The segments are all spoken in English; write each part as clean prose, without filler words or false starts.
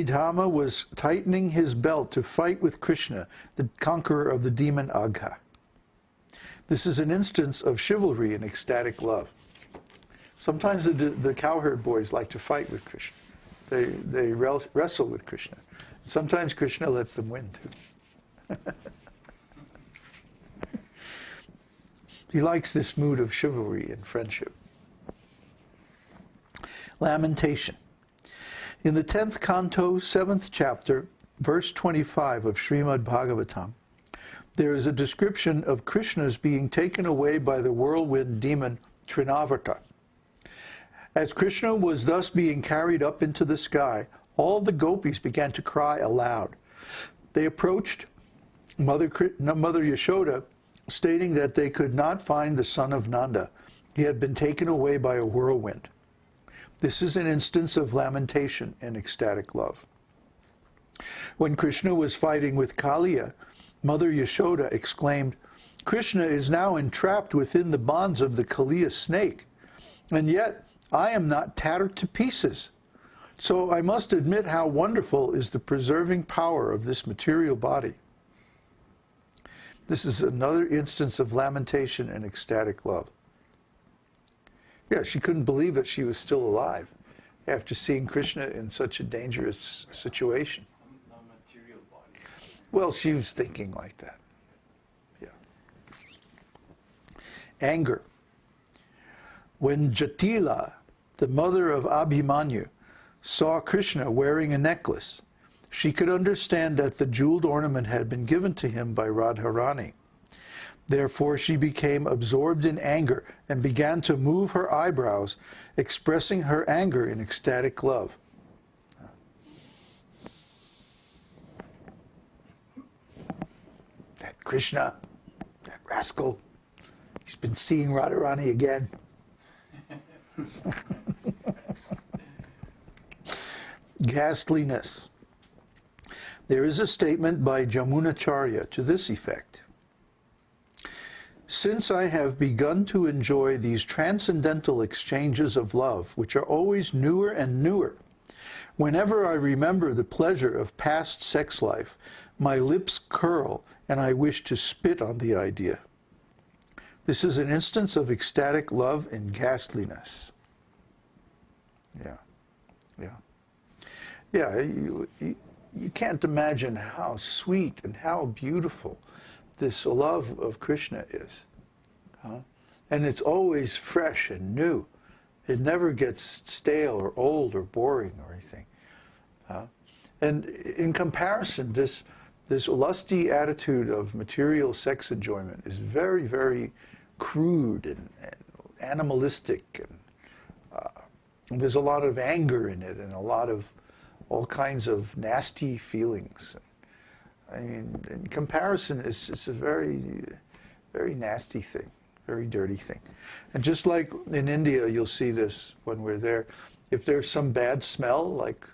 Dhamma was tightening his belt to fight with Kṛṣṇa, the conqueror of the demon Agha. This is an instance of chivalry and ecstatic love. Sometimes the cowherd boys like to fight with Kṛṣṇa. They wrestle with Kṛṣṇa. Sometimes Kṛṣṇa lets them win too. He likes this mood of chivalry and friendship. Lamentation. In the 10th canto, 7th chapter, verse 25 of Śrīmad-Bhāgavatam, there is a description of Kṛṣṇa's being taken away by the whirlwind demon Trinavarta. As Kṛṣṇa was thus being carried up into the sky, all the gopis began to cry aloud. They approached Mother Yashoda, stating that they could not find the son of Nanda. He had been taken away by a whirlwind. This is an instance of lamentation and ecstatic love. When Kṛṣṇa was fighting with Kaliya, Mother Yashoda exclaimed, "Kṛṣṇa is now entrapped within the bonds of the Kaliya snake, and yet I am not tattered to pieces. So I must admit how wonderful is the preserving power of this material body." This is another instance of lamentation and ecstatic love. Yeah, she couldn't believe that she was still alive after seeing Kṛṣṇa in such a dangerous situation. Well, she was thinking like that. Yeah. Anger. When Jatila, the mother of Abhimanyu, saw Kṛṣṇa wearing a necklace, she could understand that the jeweled ornament had been given to him by Radharani. Therefore she became absorbed in anger and began to move her eyebrows, expressing her anger in ecstatic love. That Kṛṣṇa, that rascal, he's been seeing Radharani again. Ghastliness. There is a statement by Jamunacharya to this effect. Since I have begun to enjoy these transcendental exchanges of love, which are always newer and newer, whenever I remember the pleasure of past sex life, my lips curl and I wish to spit on the idea. This is an instance of ecstatic love and ghastliness. You can't imagine how sweet and how beautiful this love of Kṛṣṇa is. And it's always fresh and new. It never gets stale or old or boring or anything. And in comparison, this lusty attitude of material sex enjoyment is very, very crude and animalistic. And there's a lot of anger in it and a lot of all kinds of nasty feelings. I mean, in comparison, it's a very, very nasty thing, very dirty thing. And just like in India, you'll see this when we're there. If there's some bad smell, like,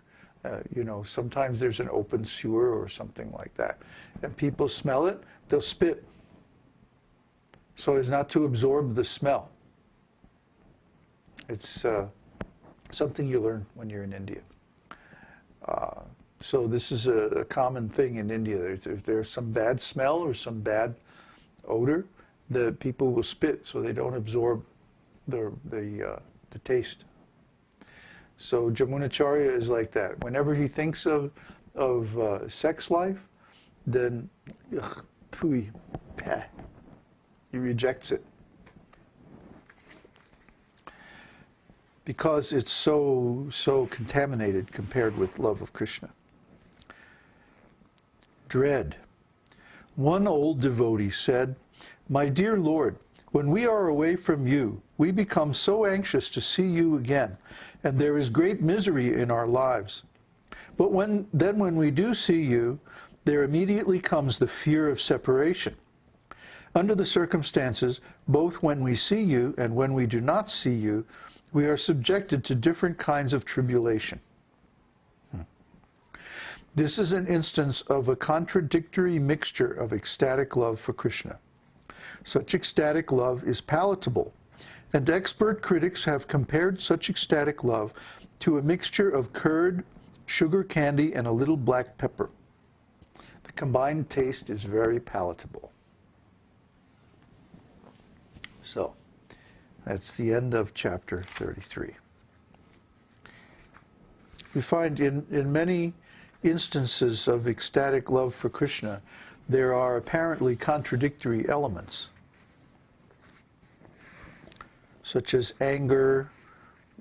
sometimes there's an open sewer or something like that, and people smell it, they'll spit, so as not to absorb the smell. It's something you learn when you're in India. So this is a common thing in India. If there's some bad smell or some bad odor, the people will spit so they don't absorb the taste. So Jamunacharya is like that. Whenever he thinks of sex life, then he rejects it. Because it's so contaminated compared with love of Kṛṣṇa. Dread. One old devotee said, "My dear Lord, when we are away from you, we become so anxious to see you again, and there is great misery in our lives. But when we do see you, there immediately comes the fear of separation. Under the circumstances, both when we see you and when we do not see you, we are subjected to different kinds of tribulation." This is an instance of a contradictory mixture of ecstatic love for Kṛṣṇa. Such ecstatic love is palatable, and expert critics have compared such ecstatic love to a mixture of curd, sugar candy, and a little black pepper. The combined taste is very palatable. So, that's the end of chapter 33. We find in many instances of ecstatic love for Kṛṣṇa, there are apparently contradictory elements, such as anger,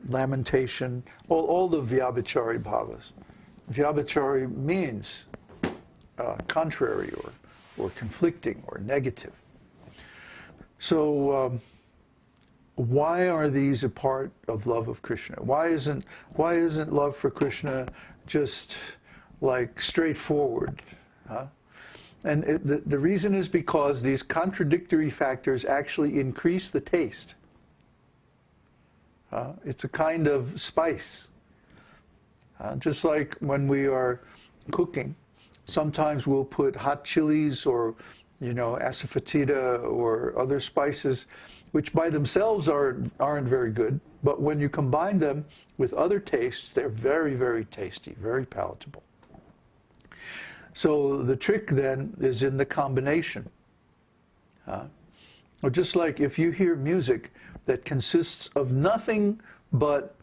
lamentation, all the vyabhichari bhavas. Vyabhichari means contrary or conflicting or negative. So why are these a part of love of Kṛṣṇa? Why isn't love for Kṛṣṇa just like straightforward? Huh? And the reason is because these contradictory factors actually increase the taste. It's a kind of spice. Just like when we are cooking, sometimes we'll put hot chilies or, asafoetida or other spices, which by themselves aren't very good, but when you combine them with other tastes, they're very, very tasty, very palatable. So the trick then is in the combination. Or just like if you hear music that consists of nothing but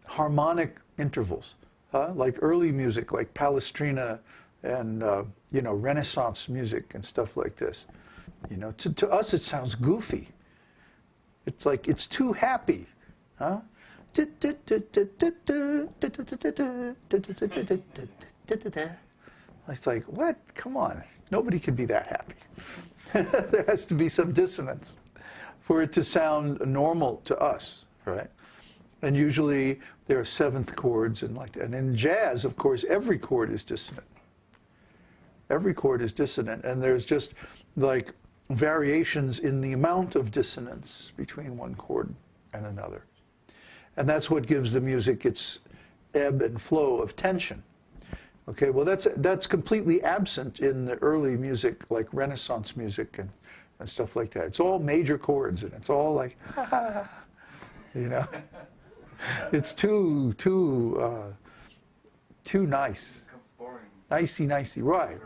harmonic intervals, like early music, like Palestrina and Renaissance music and stuff like this. To us it sounds goofy. It's like it's too happy. It's like, what? Come on. Nobody can be that happy. There has to be some dissonance for it to sound normal to us, right? And usually there are seventh chords and like that. And in jazz, of course, every chord is dissonant. Every chord is dissonant, and there's just like variations in the amount of dissonance between one chord and another. And that's what gives the music its ebb and flow of tension. Okay, well that's completely absent in the early music, like Renaissance music and stuff like that. It's all major chords, and it's all like, It's too nice. It becomes boring. Nicey, right.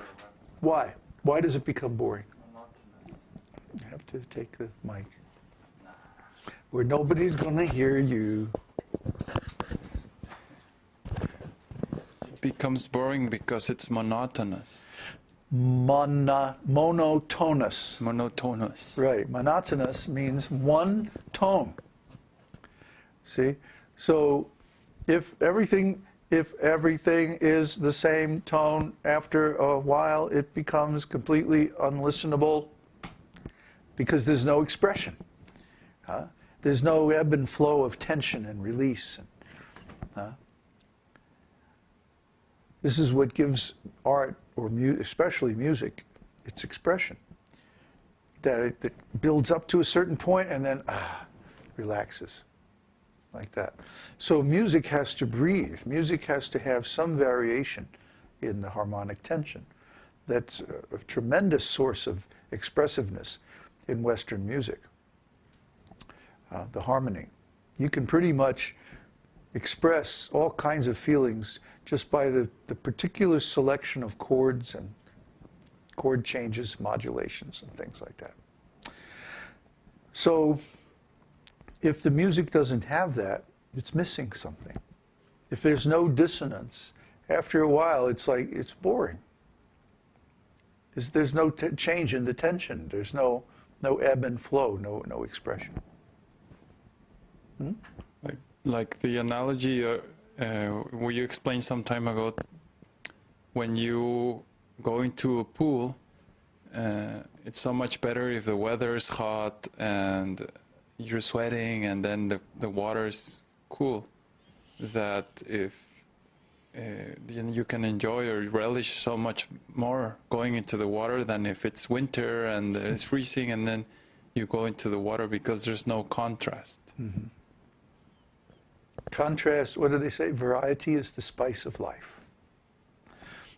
Why? Why does it become boring? Monotonous. You have to take the mic. Where nobody's gonna hear you. It becomes boring because it's monotonous. Monotonous. Monotonous. Right. Monotonous means one tone. See? So if everything is the same tone, after a while it becomes completely unlistenable because there's no expression. There's no ebb and flow of tension and release. This is what gives art, or especially music, its expression. That it builds up to a certain point and then relaxes. Like that. So music has to breathe. Music has to have some variation in the harmonic tension. That's a tremendous source of expressiveness in Western music. The harmony. You can pretty much express all kinds of feelings just by the particular selection of chords and chord changes, modulations, and things like that. So if the music doesn't have that, it's missing something. If there's no dissonance, after a while it's like, it's boring. There's no change in the tension. There's no ebb and flow, no expression. Like the analogy where you explained some time ago, when you go into a pool, it's so much better if the weather is hot and you're sweating and then the water is cool, that if you can enjoy or relish so much more going into the water than if it's winter and it's freezing and then you go into the water, because there's no contrast. Mm-hmm. Contrast, what do they say? Variety is the spice of life.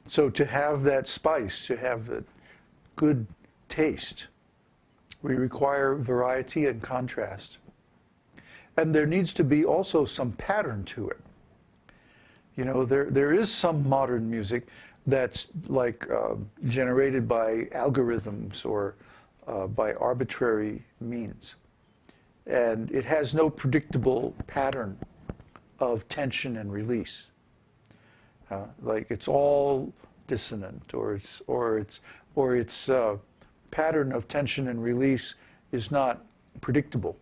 So to have that spice, to have that good taste, we require variety and contrast. And there needs to be also some pattern to it. You know, there is some modern music that's like generated by algorithms or by arbitrary means. And it has no predictable pattern of tension and release. Like it's all dissonant, or its pattern of tension and release is not predictable.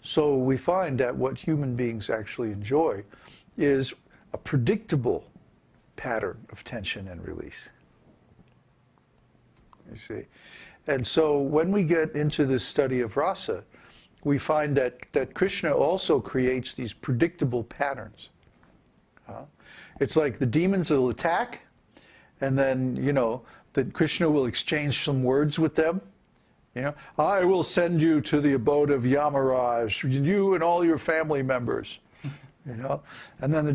So we find that what human beings actually enjoy is a predictable pattern of tension and release. You see? And so when we get into this study of rasa, we find that Kṛṣṇa also creates these predictable patterns. It's like the demons will attack, and then, you know, that Kṛṣṇa will exchange some words with them. You know, I will send you to the abode of Yamaraj, you and all your family members. You know, and then the